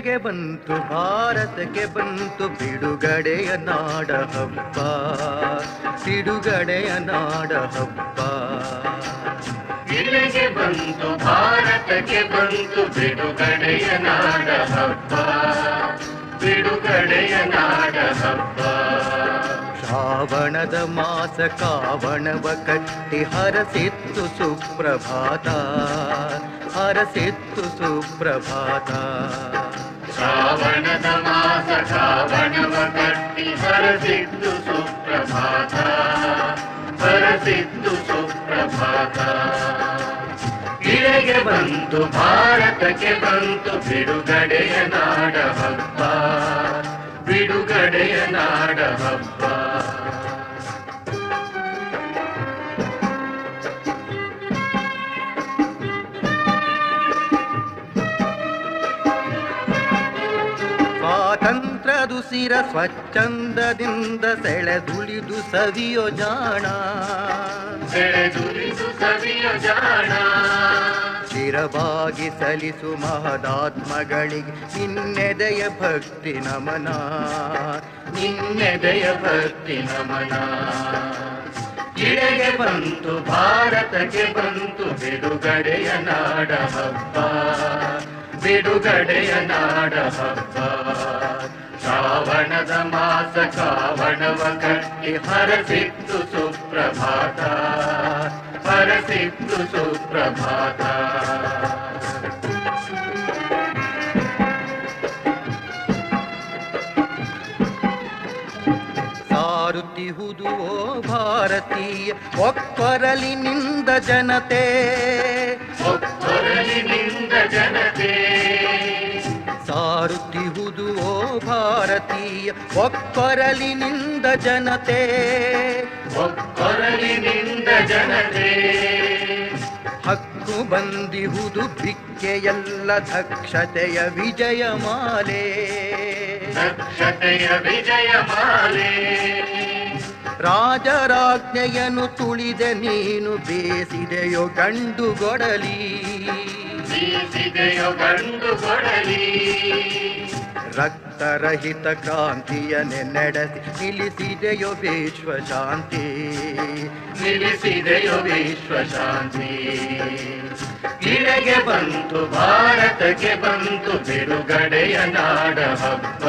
ಇಳೆಗೆ ಬಂತು ಭಾರತಕ್ಕೆ ಬಂತು ಬಿಡುಗಡೆಯ ನಾಡ ಹಬ್ಬ, ಬಿಡುಗಡೆಯ ನಾಡ ಹಬ್ಬ. ಇಳೆಗೆ ಬಂತು ಭಾರತಕ್ಕೆ ಬಂತು ಬಿಡುಗಡೆಯ ನಾಡ ಹಬ್ಬ, ಬಿಡುಗಡೆಯ ನಾಡ ಹಬ್ಬ. ಶ್ರಾವಣದ ಮಾಸ ಕಾವಣವ ಕಟ್ಟಿ ಹರಸಿತ್ತು ಸುಪ್ರಭಾತ, ಹರಸಿತ್ತು ಸುಪ್ರಭಾತ. ಶ್ರಾವಣದ ಮಾಸ ಕಾವಣವ ಕಟ್ಟಿ ಹರಸಿತ್ತು ಸುಪ್ರಭಾತ, ಹರಸಿತ್ತು ಸುಪ್ರಭಾತ. ಇಳೆಗೆ ಬಂತು ಭಾರತಕ್ಕೆ ಬಂತು ಬಿಡುಗಡೆಯ ನಾಡ ಹಬ್ಬ, ಬಿಡುಗಡೆಯ ನಾಡ ಹಬ್ಬ. ಸ್ವಾತಂತ್ರ್ಯದುಸಿರ ಸ್ವಚ್ಛಂದದಿಂದ ಸೆಳೆದುಳಿದು ಸವಿಯೋ ಜಾಣ, ಸೆಳೆದುಳಿದು ಸವಿಯೋ ಜಾಣ. ಚಿರವಾಗಿ ಸಲಿಸು ಮಹದಾತ್ಮಗಳಿಗೆ ನಿನ್ನೆದೆಯ ಭಕ್ತಿ ನಮನ, ನಿನ್ನೆದೆಯ ಭಕ್ತಿ ನಮನ. ಇಳೆಗೆ ಬಂತು ಭಾರತಕ್ಕೆ ಬಂತು ಬಿಡುಗಡೆಯ ನಾಡ ಹಬ್ಬ, ಬಿಡುಗಡೆಯ ನಾಡ ಹಬ್ಬ. ಶ್ರಾವಣದ ಮಾಸ ಕಾವಣವ ಕಟ್ಟಿ ಹರಸಿತ್ತು ಸುಪ್ರಭಾತ, ಹರಸಿತ್ತು ಸುಪ್ರಭಾತ. ಸಾರುತ್ತಿಹುದು ಓ ಭಾರತೀಯ ಒಕ್ಕೊರಲಿನಿಂದ ಜನತೆ, ಒಕ್ಕೊರಲಿನಿಂದ ಜನತೆ. ಸಾರುತ್ತಿಹುದು ಓ ಭಾರತೀಯ ಒಕ್ಕೊರಲಿನಿಂದ ಜನತೆ, ಒಕ್ಕೊರಲಿನಿಂದ ಜನತೆ. ಹಕ್ಕು ಬಂದಿಹುದು ಭಿಕ್ಕೆಯಲ್ಲ ದಕ್ಷತೆಯ ವಿಜಯಮಾಲೆ, ದಕ್ಷತೆಯ ವಿಜಯಮಾಲೆ. ರಾಜರಾಜ್ಞೆಯನ್ನು ತುಳಿದೆ ನೀನು ಬೇಸಿದೆಯೋ ಗಂಡುಗೊಡಲಿ, ಬೀಸಿದೆಯೋ ಗಂಡು ಕೊಡಲಿ. ರಕ್ತರಹಿತ ಕ್ರಾಂತಿಯನ್ನೇ ನಡೆಸಿ ನಿಲ್ಲಿಸಿದೆಯೋ ವಿಶ್ವಶಾಂತಿ, ನಿಲ್ಲಿಸಿದೆಯೋ ವಿಶ್ವಶಾಂತಿ. ಇಳೆಗೆ ಬಂತು ಭಾರತಕ್ಕೆ ಬಂತು ಬಿಡುಗಡೆಯ ನಾಡ ಹಬ್ಬ,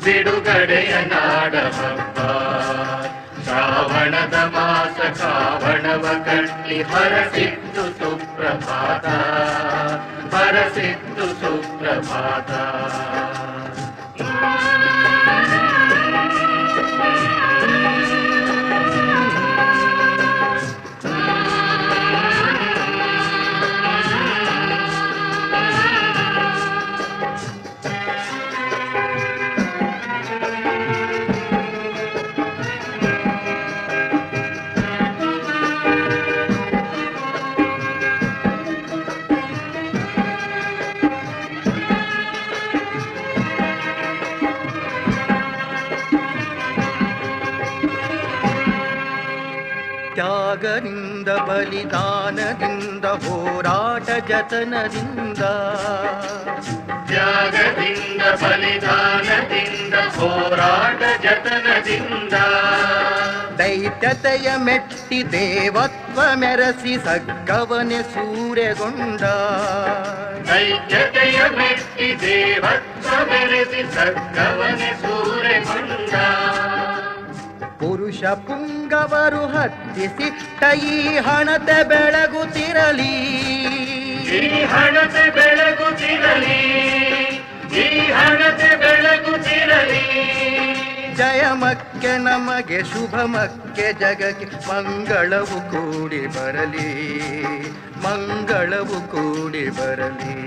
ಬಿಡುಗಡೆಯ ನಾಡ ಹಬ್ಬ. ಶ್ರಾವಣದ ಮಾಸ ಕಾವಣವ ಕಟ್ಟಿ ಹರಸಿತ್ತು ಸುಪ್ರಭಾತ, ಹರಸಿತ್ತು ಸುಪ್ರಭಾತ. ತ್ಯಾಗದಿಂದ ಬಲಿದಾನದಿಂದ ಹೋರಾಟ ಜತನದಿಂದ, ತ್ಯಾಗದಿಂದ ಬಲಿದಾನದಿಂದ ಹೋರಾಟ ಜತನದಿಂದ. ದೈತ್ಯತೆಯ ಮೆಟ್ಟಿ ದೇವತ್ವ ಮೆರೆಸಿ ಸಗ್ಗವನೆ ಸೂರೆಗೊಂಡ, ದೈತ್ಯತೆಯ ಮೆಟ್ಟಿ ದೇವತ್ವ ಮೆರೆಸಿ ಸಗ್ಗವನೆ ಸೂರೆಗೊಂಡ. ಪುರುಷ ಪುಂಗವರು ಹತ್ತಿಸಿಟ್ಟ ಈ ಹಣತೆ ಬೆಳಗುತ್ತಿರಲಿ, ಈ ಹಣತೆ ಬೆಳಗುತ್ತಿರಲಿ, ಈ ಹಣತೆ ಬೆಳಗುತ್ತಿರಲಿ. ಜಯಮಕ್ಕೆ ನಮಗೆ ಶುಭಮಕ್ಕೆ ಜಗಕ್ಕೆ ಮಂಗಳವು ಕೂಡಿ ಬರಲಿ, ಮಂಗಳವು ಕೂಡಿ ಬರಲಿ.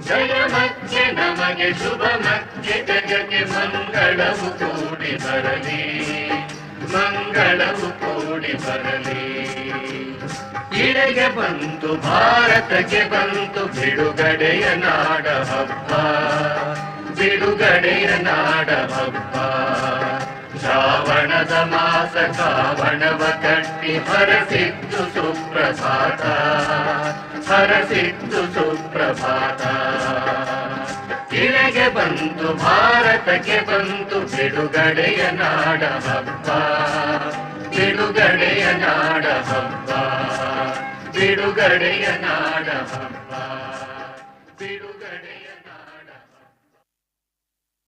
ಜಯಮಕ್ಕೆ ನಮಗೆ ಶುಭಮಕ್ಕೆ ಜಗಕ್ಕೆ ಮಂಗಳವು ಕೂಡಿ ಬರಲಿ, ಮಂಗಳವು ಕೂಡಿ ಬರಲಿ. ಇಳೆಗೆ ಬಂತು ಭಾರತಕ್ಕೆ ಬಂತು ಬಿಡುಗಡೆಯ ನಾಡ ಹಬ್ಬ, ಬಿಡುಗಡೆಯ ನಾಡ ಹಬ್ಬ. ಶ್ರಾವಣದ ಮಾಸ ಕಾವಣವ ಕಟ್ಟಿ ಹರಸಿತ್ತು ಸುಪ್ರಭಾತ, ಹರಸಿತ್ತು ಸುಪ್ರಭಾತ. ಇಳೆಗೆ ಬಂತು ಭಾರತಕ್ಕೆ ಬಂತು ಬಿಡುಗಡೆಯ ನಾಡ ಹಬ್ಬ, ಬಿಡುಗಡೆಯ ನಾಡ ಹಬ್ಬ, ಬಿಡುಗಡೆಯ ನಾಡ ಹಬ್ಬ.